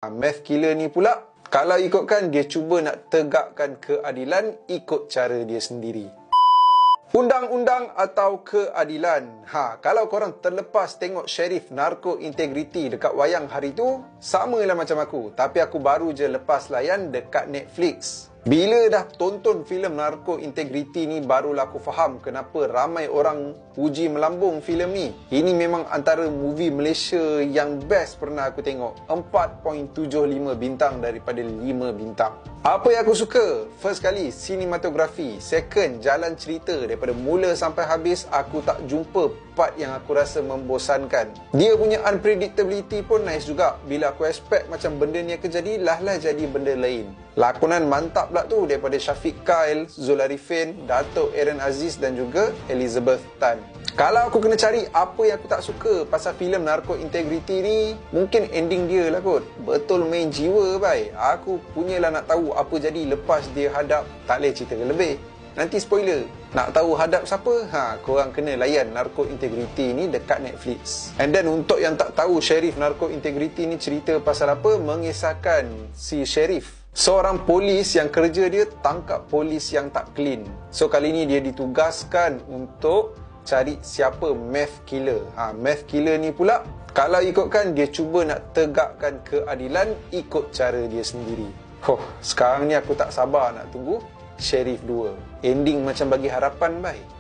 Meth killer ni pula, kalau ikutkan dia cuba nak tegakkan keadilan ikut cara dia sendiri. Undang-undang atau keadilan. Kalau korang terlepas tengok Sheriff Narco Integrity dekat wayang hari tu, samalah macam aku. Tapi aku baru je lepas layan dekat Netflix. Bila dah tonton filem Narco Integrity ni, barulah aku faham kenapa ramai orang puji melambung filem ni. Ini memang antara movie Malaysia yang best pernah aku tengok. 4.75 bintang daripada 5 bintang. Apa yang aku suka? First kali, sinematografi. Second, jalan cerita. Daripada mula sampai habis, aku tak jumpa part yang aku rasa membosankan. Dia punya unpredictability pun nice juga. Bila aku expect macam benda ni akan jadi, lah jadi benda lain. Lakonan mantap pula tu daripada Syafiq Kyle, Zul Arifin, Dato' Aaron Aziz dan juga Elizabeth Tan. Kalau aku kena cari apa yang aku tak suka pasal filem Narco Integrity ni, mungkin ending dia lah kot. Betul main jiwa bai. Aku punyalah nak tahu apa jadi lepas dia hadap. Tak boleh cerita lebih. Nanti spoiler. Nak tahu hadap siapa? Korang kena layan Narco Integrity ni dekat Netflix. And then untuk yang tak tahu Sheriff Narco Integrity ni cerita pasal apa, mengisahkan si Sheriff, seorang polis yang kerja dia tangkap polis yang tak clean. So kali ni dia ditugaskan untuk cari siapa meth killer. Meth killer ni pula, kalau ikutkan dia cuba nak tegakkan keadilan ikut cara dia sendiri. Sekarang ni aku tak sabar nak tunggu Sheriff 2. Ending macam bagi harapan, bye.